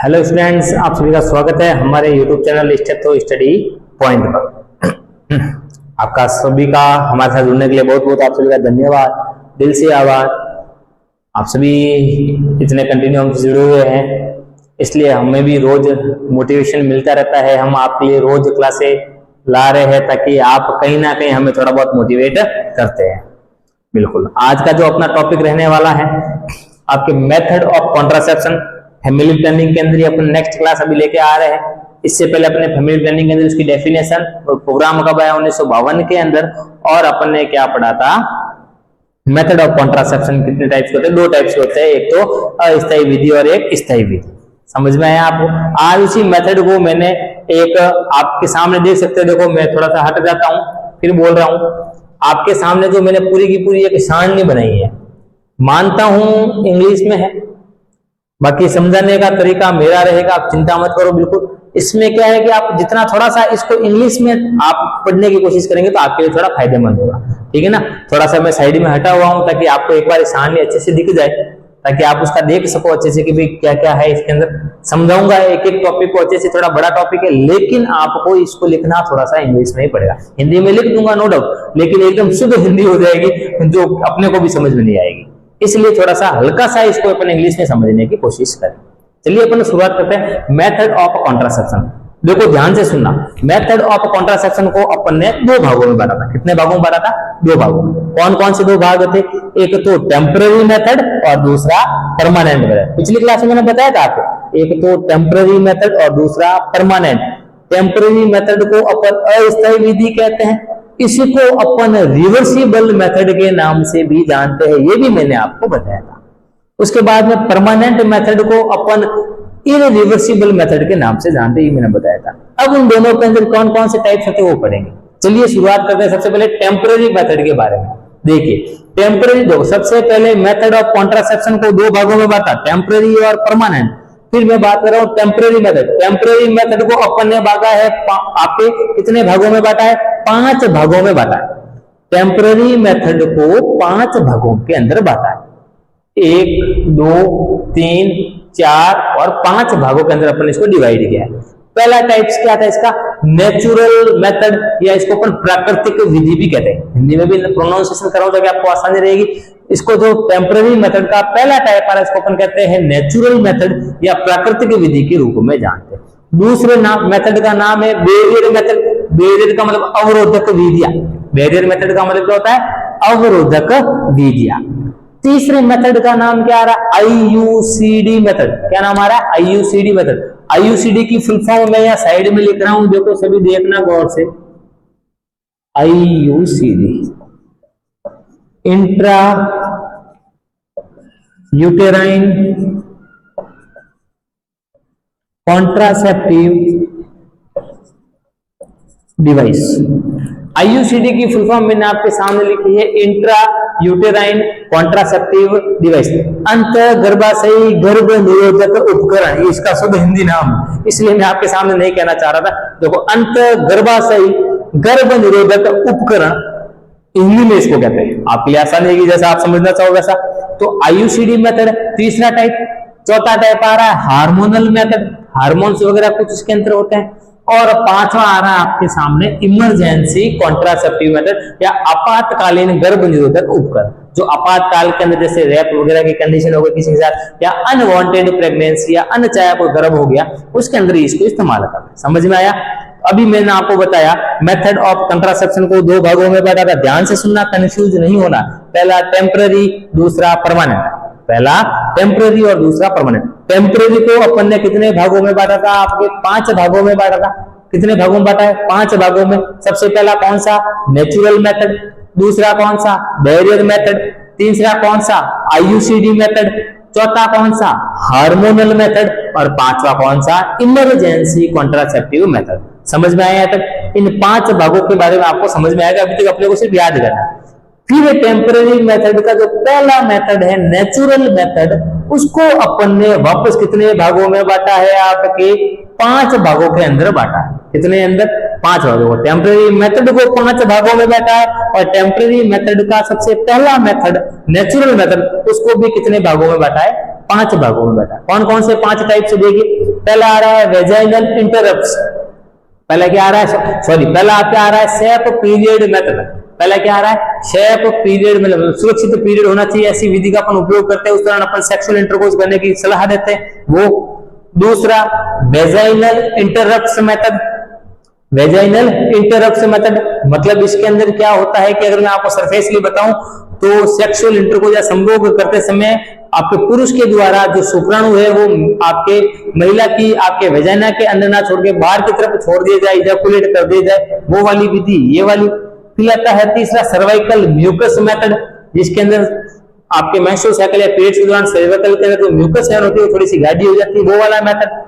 Hello students, आप सभी का स्वागत है हमारे YouTube चैनल स्टेप तो स्टडी पॉइंट पर। आपका सभी का हमारे साथ जुड़ने के लिए बहुत बहुत आप सभी का धन्यवाद, दिल से आभार। आप सभी इतने कंटिन्यू हमसे जुड़े हुए हैं, इसलिए हमें भी रोज मोटिवेशन मिलता रहता है। हम आपके लिए रोज क्लासेस ला रहे हैं ताकि आप कहीं ना कहीं हमें थोड़ा बहुत मोटिवेट करते हैं। बिल्कुल, आज का जो अपना टॉपिक रहने वाला है आपके method of contraception family planning के अंदर ही अपन नेक्स्ट क्लास अभी लेके आ रहे हैं। इससे पहले अपने फैमिली प्लानिंग के अंदर उसकी डेफिनेशन और प्रोग्राम कब आया 1952 के अंदर, और अपन ने क्या पढ़ा था, मेथड ऑफ कॉन्ट्रासेप्शन कितने टाइप्स के होते हैं, दो टाइप्स के होते हैं, एक तो अस्थायी विधि और एक स्थायी विधि। समझ में आया आपको? आज उसी मेथड को मैंने एक आपके सामने देख सकते हैं। देखो, मैं थोड़ा सा हट जाता हूं फिर बोल रहा हूं। आपके सामने जो मैंने पूरी की पूरी एक सारणी बनाई है, मानता हूं इंग्लिश में है, बाकी समझाने का तरीका मेरा रहेगा, आप चिंता मत करो। बिल्कुल, इसमें क्या है कि आप जितना थोड़ा सा इसको इंग्लिश में आप पढ़ने की कोशिश करेंगे तो आपके लिए थोड़ा फायदेमंद होगा, ठीक है ना। थोड़ा सा मैं साइड में हटा हुआ हूं ताकि आपको एक बार सारणी अच्छे से दिख जाए, ताकि आप उसका देख सको अच्छे से कि भाई क्या क्या है इसके अंदर। समझाऊंगा एक एक टॉपिक को अच्छे से, थोड़ा बड़ा टॉपिक है, लेकिन आपको इसको लिखना थोड़ा सा इंग्लिश में ही पड़ेगा। हिंदी में लिख दूंगा नो डाउट, लेकिन एकदम शुद्ध हिंदी हो जाएगी जो अपने को भी समझ में नहीं आएगी। इसलिए थोड़ा सा हल्का सा इसको अपन इंग्लिश में समझने की कोशिश करें। चलिए अपन शुरुआत करते हैं मेथड ऑफ कॉन्ट्रासेप्शन। देखो ध्यान से सुनना, मेथड ऑफ कॉन्ट्रासेप्शन को अपन ने दो भागों में बांटा था। कितने भागों में बांटा था? दो भागों में। कौन कौन से दो भाग थे? एक तो टेम्पररी मेथड और दूसरा परमानेंट मेथड। पिछली क्लास में मैंने बताया था आपको, एक तो टेम्पररी मेथड और दूसरा परमानेंट। टेम्पररी मेथड को अपन अस्थायी विधि कहते हैं, इसी को अपन रिवर्सिबल मेथड के नाम से भी जानते हैं, ये भी मैंने आपको बताया था। उसके बाद में परमानेंट मेथड को अपन इररिवर्सिबल मेथड के नाम से जानते हैं, ये मैंने बताया था। अब उन दोनों के अंदर कौन कौन से टाइप्स होते हैं वो पढ़ेंगे। चलिए शुरुआत करते हैं सबसे पहले टेम्पररी मेथड के बारे में। देखिए टेम्पररी, दो सबसे पहले मेथड ऑफ कॉन्ट्रासेप्शन को दो भागों में बांटा, टेम्पररी और परमानेंट। फिर मैं बात कर रहा हूं टेम्पररी मेथड। टेम्पररी मेथड को अपन ने बांटा है, आपके कितने भागों में बांटा है? 5 भागों में बांटा है। टेम्पररी मेथड को 5 भागों के अंदर बांटा है, 1 2 3 4 और 5 भागों के अंदर अपन इसको डिवाइड किया है। पहला टाइप्स क्या था इसका? नेचुरल मेथड, या इसको अपन प्राकृतिक विधि भी कहते हैं। हिंदी में भी प्रोनाउंसिएशन कराऊं ताकि आपको आसानी रहेगी। इसको जो टेम्पररी मेथड का पहला टाइप आ रहा है, इसको अपन कहते हैं नेचुरल मेथड या प्राकृतिक विधि के रूप में जानते हैं। दूसरे मेथड का नाम है बैरियर मेथड। बैरियर का मतलब अवरोधक विधियां। बैरियर मेथड का मतलब क्या होता है? अवरोधक विधियां। तीसरे मेथड का नाम क्या आ रहा है? IUCD method. क्या नाम आ रहा है? IUCD method. आईयूसीडी की फुल फॉर्म मैं यहाँ साइड में लिख रहा हूं, देखो सभी देखना गौर से। IUCD, intra uterine contraceptive device. IUCD की फुल फॉर्म मैंने आपके सामने लिखी है, इंट्रा यूटेराइन कॉन्ट्रासेप्टिव डिवाइस, अंत गर्भाशयी गर्भ निरोधक उपकरण, ये इसका शुद्ध हिंदी नाम, इसलिए मैं आपके सामने नहीं कहना चाह रहा था। देखो, अंत गर्भाशयी गर्भ निरोधक उपकरण हिंदी में इसको कहते हैं, आपके लिए आसानी होगी जैसा आप समझना चाहो वैसा। तो आईयूसीडी मेथड तीसरा टाइप। चौथा टाइप आ रहा है हार्मोनल मेथड, हार्मोन्स वगैरह कुछ इसके अंदर होते हैं। और पांचवा आ रहा है आपके सामने इमरजेंसी कॉन्ट्रासेप्टिव मेथड या आपातकालीन गर्भ निरोधक उपकरण, जो आपातकाल के अंदर जैसे रेप वगैरह की कंडीशन हो गई किसी के साथ, या अनवांटेड प्रेगनेंसी या अनचाहा कोई गर्भ हो गया, उसके अंदर इसको इस्तेमाल करना है। समझ में आया? अभी मैंने आपको बताया मेथड ऑफ कंट्रासेप्शन को दो भागों में बांटा था। ध्यान से सुनना, कंफ्यूज नहीं होना। पहला टेम्पररी, दूसरा परमानेंट। पहला टेम्पररी और दूसरा परमानेंट। टेम्पररी को अपन ने कितने भागों में बांटा था? आपके 5 भागों में बांटा था। कितने भागों में बांटा है? 5 भागों में। सबसे पहला कौन सा? Natural method. दूसरा कौन सा? Barrier method. तीसरा कौन सा? IUCD method. चौथा कौन सा? Hormonal method. और पांचवा कौन सा? Emergency contraceptive method. समझ में आया तक? इन 5 भागों के बारे में आपको समझ में आएगा, अभी तक अपने को सिर्फ याद करना। फिर टेम्पररी मेथड का जो पहला मेथड है नेचुरल मेथड, उसको अपन ने वापस कितने भागों में बांटा है? आपके 5 भागों के अंदर बांटा है। कितने अंदर? 5 भागों। टेम्पररी मेथड को 5 भागों में बांटा है, और टेम्पररी मेथड का सबसे पहला मेथड नेचुरल मेथड, उसको भी कितने भागों में बांटा है? 5 भागों में बांटा है। कौन कौन से 5 टाइप से? देखिए, पहला आ रहा है वेजाइनल इंटरप्ट्स, पहला क्या आ रहा है, सॉरी पहला आपका आ रहा है शेप पीरियड मेथड, पहला क्या आ रहा है शेप पीरियड, मतलब सुरक्षित पीरियड होना चाहिए, ऐसी विधि का अपन उपयोग करते हैं, उस दौरान अपन सेक्सुअल इंटरकोर्स करने की सलाह देते हैं वो। दूसरा vaginal interrupts method, vaginal interrupts method मतलब इसके अंदर क्या होता है कि अगर मैं आपको सरफेसली बताऊं तो सेक्सुअल इंटरकोर्स या संभोग करते समय आपके पुरुष के द्वारा जो शुक्राणु है वो आपके महिला की आपके वेजाइना के अंदर ना छोड़ के बाहर की तरफ छोड़ दिया जाए, इजैकुलेट कर दिया जाए, वो वाली विधि ये वाली। फिर आता है तीसरा सर्वाइकल म्यूकस मेथड, जिसके अंदर आपके मेंस्ट्रुअल साइकिल या पीरियड्स के दौरान सर्वाइकल के अंदर जो म्यूकस होती है वो थोड़ी सी गाढ़ी हो जाती है, वो वाला मेथड।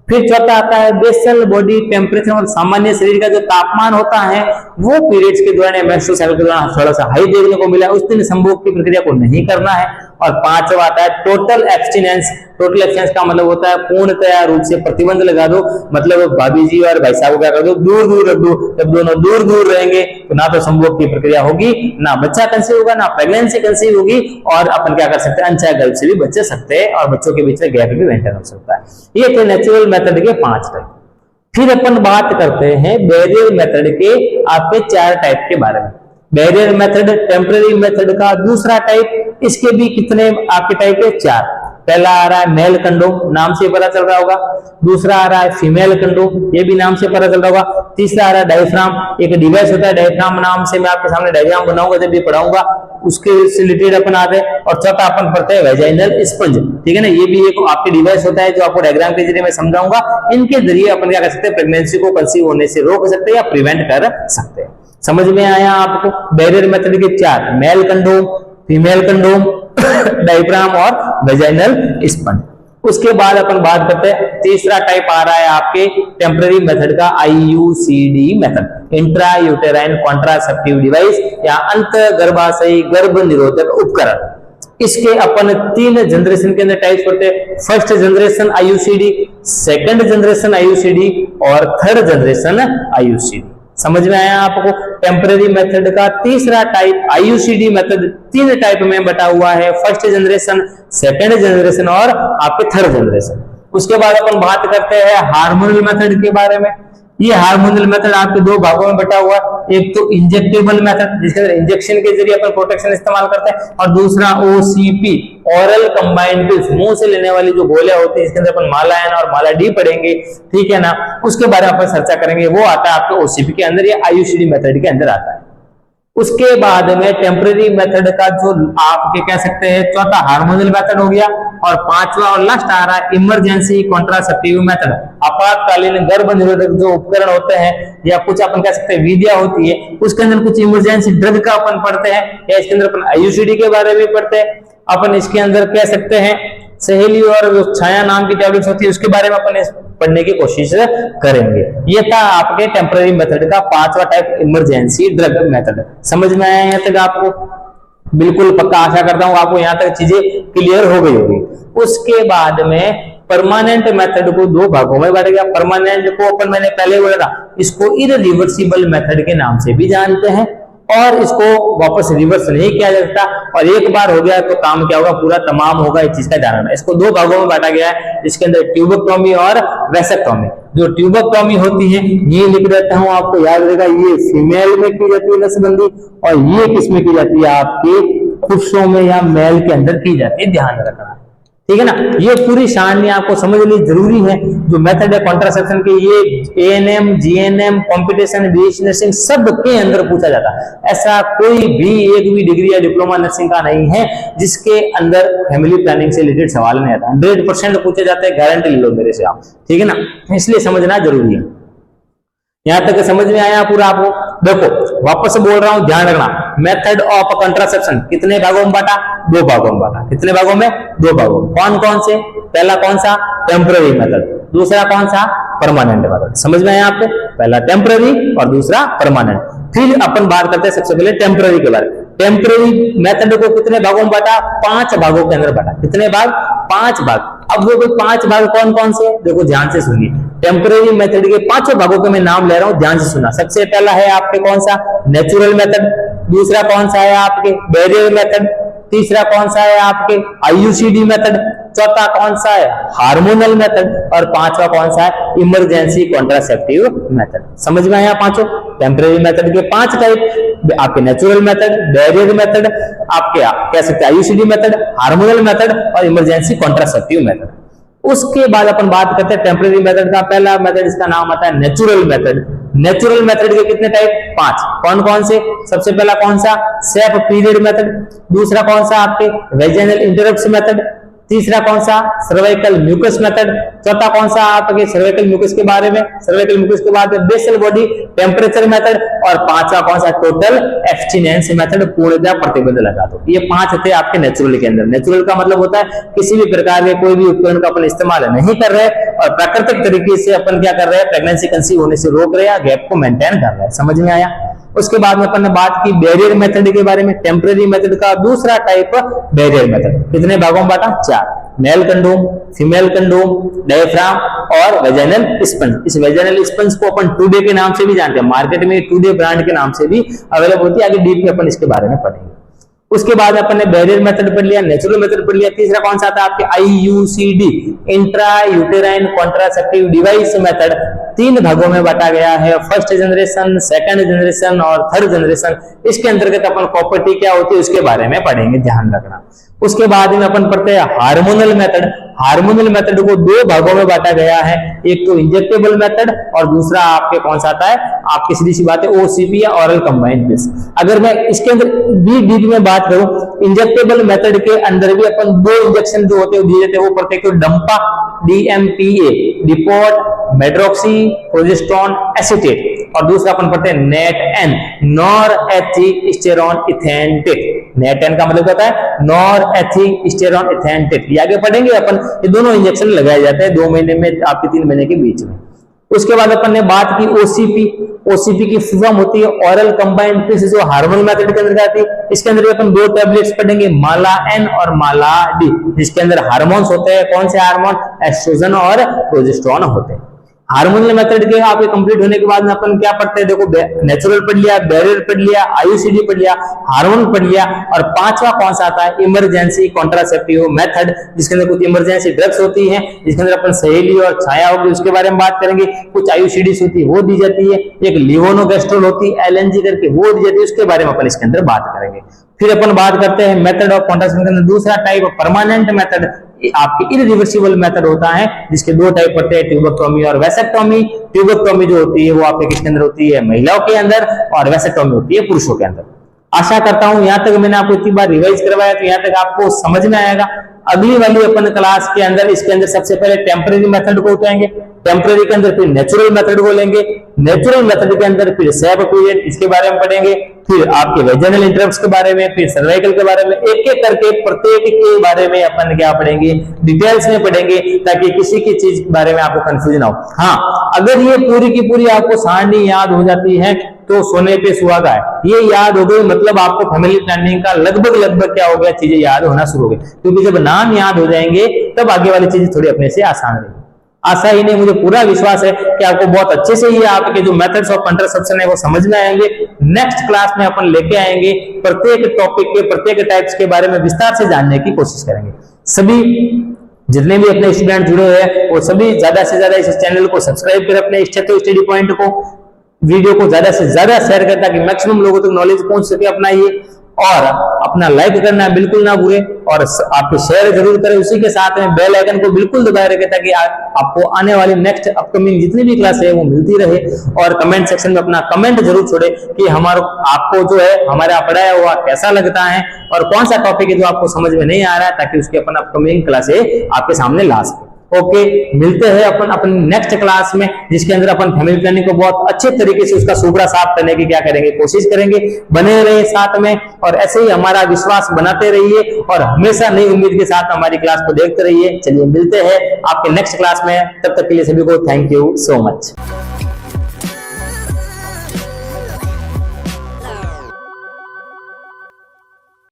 फिर चौथा आता है बेसल बॉडी टेम्परेचर, और सामान्य शरीर का जो तापमान होता है वो पीरियड्स के दौरान या मेंस्ट्रुअल साइकिल के दौरान थोड़ा सा हाई देखने को मिला, उस दिन संभोग की प्रक्रिया को नहीं करना है। और पांचवा आता है टोटल एब्स्टिनेंस, टोटल एब्स्टिनेंस का मतलब होता है पूर्णतया रूप से प्रतिबंध लगा दो, मतलब भाभी जी और भाई साहब को क्या कर दो, दूर दूर रख दो। जब दोनों दूर दूर रहेंगे तो ना तो संभोग की प्रक्रिया होगी, ना बच्चा कंसीव होगा, ना प्रेगनेंसी कंसीव होगी, और अपन क्या कर सकते हैं अनचाहे गर्भ से भी बच सकते हैं, और बच्चों के बीच में गैप भी मेंटेन हो सकता है। ये थे नेचुरल मेथड के 5 टाइप। फिर अपन बात करते हैं बैरियर मेथड के आपके 4 टाइप के बारे में। बैरियर मेथड टेम्पररी मेथड का दूसरा टाइप, इसके भी कितने आपके टाइप है 4। पहला आ रहा है मेल कंडोम, नाम से पता चल रहा होगा। दूसरा आ रहा है फीमेल कंडोम, ये भी नाम से पता चल रहा होगा। तीसरा आ रहा है डायफ्राम, एक डिवाइस होता है डायफ्राम नाम से, मैं आपके सामने डायग्राम बनाऊंगा जब भी पढ़ाऊंगा, उसके रिलेटेड अपन आते हैं। और चौथा अपन पढ़ते हैं वेजाइनल स्पंज, ठीक है ना, ये भी एक आपके डिवाइस होता है जो आपको डायग्राम के जरिए मैं समझाऊंगा। इनके जरिए अपन क्या कर सकते हैं, प्रेगनेंसी को कंसीव होने से रोक सकते हैं या प्रिवेंट कर सकते हैं। समझ में आया आपको? बैरियर मेथड के 4, male condom, female condom, diaphragm और वेजाइनल स्पंज। उसके बाद अपन बात करते हैं तीसरा टाइप आ रहा है आपके टेम्पररी मेथड का IUCD method, intra uterine contraceptive device या अंत गर्भाशयी गर्भ निरोधक उपकरण। इसके अपन 3 जनरेशन के अंदर टाइप करते हैं, first generation IUCD, second generation IUCD और थर्ड जनरेशन IUCD। समझ में आया आपको? टेम्पररी मेथड का तीसरा टाइप IUCD मेथड 3 टाइप में बटा हुआ है, फर्स्ट जनरेशन, सेकंड जनरेशन और आपके थर्ड जनरेशन। उसके बाद अपन बात करते हैं हार्मोनल मेथड के बारे में। ये हार्मोनल मेथड आपके 2 भागों में बटा हुआ है, एक तो इंजेक्टेबल मेथड जिसके अंदर इंजेक्शन के जरिए अपन प्रोटेक्शन इस्तेमाल करते हैं, और दूसरा OCP ओरल कंबाइंड पिल्स, मुंह से लेने वाली जो गोलियां होती है, इसके अंदर अपन माला N और माला D पढ़ेंगे, ठीक है ना, उसके बारे में अपन चर्चा करेंगे। वो आता है आपके OCP के अंदर या IUCD मेथड के अंदर आता है। उसके बाद में टेम्पररी मेथड का जो आपके कह सकते हैं चौथा हार्मोनल मेथड हो गया, और पांचवा और लास्ट आ रहा है इमरजेंसी कॉन्ट्रासेप्टिव मेथड, आपातकालीन गर्भ निरोधक जो उपकरण होते हैं या कुछ अपन कह सकते हैं विधियां होती है, उसके अंदर कुछ इमरजेंसी ड्रग का अपन पढ़ते हैं, या इसके अंदर अपन IUCD के बारे में पढ़ते हैं। अपन इसके अंदर कह सकते हैं सहेली और जो छाया नाम की टैबलेट्स होती है उसके बारे में अपन पढ़ने की कोशिश करेंगे। ये था आपके टेम्पररी मेथड का 5वां टाइप, इमरजेंसी ड्रग मेथड। समझ में आया यहाँ तक आपको? बिल्कुल पक्का, आशा करता हूँ आपको यहाँ तक चीजें क्लियर हो गई होगी। उसके बाद में परमानेंट मेथड को 2 भागों में बांटा गया। परमानेंट को अपन मैंने पहले बोला था, इसको इररिवर्सिबल मेथड के नाम से भी जानते हैं, और इसको वापस रिवर्स नहीं किया जा सकता, और एक बार हो गया तो काम क्या होगा, पूरा तमाम होगा, इस चीज का ध्यान रखना। इसको 2 भागों में बांटा गया है, इसके अंदर ट्यूबोक्टोमी और वेसेक्टोमी। जो ट्यूबोक्टोमी होती है ये लिख देता हूं, आपको याद रहेगा, ये फीमेल में की जाती है नसबंदी, और ये किसमें की जाती है, आपके पुरुषों में या मेल के अंदर की जाती है, ध्यान रखना, ठीक है ना। ये पूरी सारणी आपको समझनी जरूरी है। जो मेथड है कॉन्ट्रासेप्शन के, ये ANM, GNM, competition, BSc nursing सब के अंदर पूछा जाता है। ऐसा कोई भी एक भी डिग्री या डिप्लोमा नर्सिंग का नहीं है जिसके अंदर फैमिली प्लानिंग से रिलेटेड सवाल नहीं आता। 100% पूछे जाते हैं, गारंटी ले लो मेरे से आप, ठीक है ना, इसलिए समझना जरूरी है। यहां तक समझ में आया पूरा आपको? देखो वापस बोल रहा हूं, ध्यान रखना। मेथड ऑफ कंट्रासेप्शन कितने भागों में बांटा? 2 भागों में बांटा। कितने भागों में? 2 भागों में। कौन कौन से? पहला कौन सा? Temporary method. दूसरा कौन सा? Permanent method. समझ में आया आपको? पहला टेम्पररी और दूसरा परमानेंट। फिर अपन बात करते हैं सबसे पहले टेम्पररी के बारे में। टेम्पररी मेथड को कितने भागों में बांटा? 5 भागों के अंदर बांटा। कितने भाग? 5 भाग। अब वो 5 भाग कौन कौन से? देखो ध्यान से सुनिए। टेम्पररी मेथड के 5 भागों के मैं नाम ले रहा हूं, ध्यान से सुनना। सबसे पहला है आपके कौन सा? Natural method. दूसरा कौन सा है आपके? Barrier method. तीसरा कौन सा है आपके? IUCD method. चौथा कौन सा है, हार्मोनल मेथड, और पांचवा कौन सा है, इमरजेंसी कॉन्ट्रासेप्टिव मेथड। समझ में आया पांचों? टेम्परेरी मेथड के 5 टाइप, आपके नेचुरल मेथड, बैरियर मेथड, आपके कह सकते हैं आईयूसीडी मेथड, हार्मोनल मेथड और इमरजेंसी कॉन्ट्रासेप्टिव मेथड। उसके बाद अपन बात करते हैं टेम्परेरी मेथड का। पहला मेथड इसका नाम आता है नेचुरल मेथड। नेचुरल मेथड के कितने टाइप, 5। कौन कौन से? सबसे पहला कौन सा, सेफ पीरियड मेथड। दूसरा कौन सा, आपके वेजाइनल इंटरप्शन मेथड। तीसरा कौन सा, सर्वाइकल म्यूकस मेथड। चौथा कौन सा, आपके सर्वाइकल म्यूकस के बारे में, सर्वाइकल म्यूकस के बाद बेसल बॉडी टेम्परेचर मेथड, और पांचवा कौन सा, टोटल एब्स्टिनेंस मेथड, पूर्णतः प्रतिबंध लगा दो। ये 5 थे आपके नेचुरल के अंदर। नेचुरल का मतलब होता है किसी भी प्रकार के कोई भी उपकरण का अपन इस्तेमाल नहीं कर रहे और प्राकृतिक तरीके से अपन क्या कर रहे हैं, प्रेगनेंसी कंसीव होने से रोक रहे हैं, गैप को मेंटेन कर रहे हैं। समझ में आया? उसके बाद में अपन ने बात की बैरियर मेथड के बारे में। टेम्परेरी मेथड का दूसरा टाइप बैरियर मेथड। कितने भागों में बांटा, 4। Male condom, female condom, diaphragm और वेजाइनल स्पंज। इस वेजाइनल स्पंज को अपन टूडे के नाम से भी जानते हैं, मार्केट में टूडे ब्रांड के नाम से भी अवेलेबल होती है। आगे डीप में अपन इसके बारे में पढ़ेंगे। उसके बाद अपन ने बैरियर मेथड पढ़ लिया, नेचुरल मेथड पढ़ लिया। तीसरा कौन सा था आपके, IUCD, intra uterine contraceptive device method. 3 भागों में बांटा गया है, फर्स्ट जनरेशन, सेकंड जनरेशन और थर्ड जनरेशन। इसके अंतर्गत अपन प्रॉपर्टी क्या होती है उसके बारे में पढ़ेंगे, ध्यान रखना। उसके बाद में अपन पढ़ते हैं हार्मोनल मेथड। हार्मोनल मेथड को 2 भागों में बांटा गया है, एक तो इंजेक्टेबल मेथड और दूसरा आपके कौन सा आता है, आपकी सीधी सी बात है ओसीपी या ओरल कंबाइंड पिल्स। अगर मैं इसके अंदर डीप में बात करूं, इंजेक्टेबल मेथड के अंदर भी अपन 2 इंजेक्शन जो होते हैं दिए जाते हैं, वो पढ़ते हैं Dampa, DMPA, depot medroxy progesterone acetate, और दूसरा अपन पढ़ते हैं NET-N, नॉरहेथिस्टेरोन इथेनटेट। NET-N का मतलब होता है नॉरहेथिस्टेरोन इथेनटेट। ये आगे पढ़ेंगे अपन। ये दोनों इंजेक्शन लगाए जाते हैं 2 महीने में, आपके 3 महीने के बीच में। उसके बाद अपन ने बात की ओसीपी। ओसीपी की फुल फॉर्म होती है ओरल कंबाइंड पिल्स, जो हार्मोनल मेथड के अंदर आती है। इसके अंदर अपन 2 टैबलेट्स पढ़ेंगे, माला N और माला D, जिसके अंदर हार्मोन्स होते हैं। कौन से हार्मोन, एस्ट्रोजन और प्रोजेस्टेरोन होते हैं। हार्मोनल मेथड के आपके कंप्लीट होने के बाद में अपन क्या पढ़ते हैं, देखो नेचुरल पढ़ लिया, बैरियर पढ़ लिया, आईयूसीडी पढ़ लिया, हार्मोन पढ़ लिया, और पांचवा कौन सा आता है, इमरजेंसी कॉन्ट्रासेप्टिव मेथड, जिसके अंदर कुछ इमरजेंसी ड्रग्स होती हैं, जिसके अंदर अपन सहेली और छाया होगी उसके बारे में बात करेंगे। कुछ आईयूसीडीज होती है वो दी जाती है, एक लिवोनोगेस्ट्रोल होती है LNG करके वो दी जाती है, उसके बारे में अपन इसके अंदर बात करेंगे। फिर अपन बात करते हैं मेथड ऑफ कॉन्ट्रासेप्शन के अंदर दूसरा टाइप परमानेंट मेथड, आपकी इरिवर्सिबल मेथड होता है, जिसके 2 टाइप पड़ते हैं, ट्यूबेक्टोमी और वैसेक्टोमी। ट्यूबेक्टोमी जो होती है वो आपके किसके अंदर होती है, महिलाओं के अंदर, और वैसेक्टोमी होती है पुरुषों के अंदर। आशा करता हूं यहां तक मैंने आपको इतनी बार रिवाइज करवाया तो यहां तक आपको समझ में आएगा। अगली वाली अपन क्लास के अंदर इसके अंदर सबसे पहले टेम्परेरी मेथड को उठाएंगे, टेम्परेरी के अंदर फिर नेचुरल मेथड को लेंगे, नेचुरल मेथड के अंदर फिर सेफ पीरियड इसके बारे में पढ़ेंगे, फिर आपके वेजाइनल इंटरप्ट्स के बारे में, फिर सर्वाइकल के बारे में, एक एक करके प्रत्येक के बारे में अपन क्या पढ़ेंगे, डिटेल्स में पढ़ेंगे, ताकि किसी की चीज के बारे में आपको कंफ्यूजन हो। हाँ, अगर ये पूरी की पूरी आपको सारणी याद हो जाती है तो सोने पे सुहागा है। ये याद हो गई मतलब आपको फैमिली प्लानिंग का लगभग क्या हो गया, चीजें याद होना शुरू हो गई, क्योंकि जब नाम याद हो जाएंगे तब आगे वाली चीजें थोड़ी अपने से आसान रहेगी। आशा ही नहीं, मुझे पूरा विश्वास है कि आपको बहुत अच्छे से ये आपके जो मेथड्स ऑफ कॉन्ट्रासेप्शन है वो समझ में आएंगे। नेक्स्ट क्लास में अपन लेके आएंगे, प्रत्येक टॉपिक के प्रत्येक टाइप्स के बारे में विस्तार से जानने की कोशिश करेंगे। सभी जितने भी अपने स्टूडेंट जुड़े हुए हैं वो सभी ज्यादा से ज्यादा इस चैनल को सब्सक्राइब करें, अपने स्टडी पॉइंट को, वीडियो को ज्यादा से ज्यादा शेयर करें ताकि मैक्सिमम लोगों तक नॉलेज पहुंच सके अपना ये, और अपना लाइक करना बिल्कुल ना भूलें और आपको शेयर जरूर करें। उसी के साथ में बेल आइकन को बिल्कुल दबाए रखें ताकि आपको आने वाली नेक्स्ट अपकमिंग जितनी भी क्लास है वो मिलती रहे। और कमेंट सेक्शन में अपना कमेंट जरूर छोड़े कि आपको जो है हमारा पढ़ाया हुआ कैसा लगता है और कौन सा टॉपिक है जो आपको समझ में नहीं आ रहा है, ताकि उसके अपन अपकमिंग क्लासे आपके सामने ला सके। ओके, मिलते हैं अपन अपनी नेक्स्ट क्लास में, जिसके अंदर अपन फैमिली प्लानिंग को बहुत अच्छे तरीके से उसका सुपड़ा साफ करने की क्या करेंगे, कोशिश करेंगे। बने रहिए साथ में और ऐसे ही हमारा विश्वास बनाते रहिए और हमेशा नई उम्मीद के साथ हमारी क्लास को देखते रहिए। चलिए मिलते हैं आपके नेक्स्ट क्लास में, तब तक के लिए सभी को थैंक यू सो मच।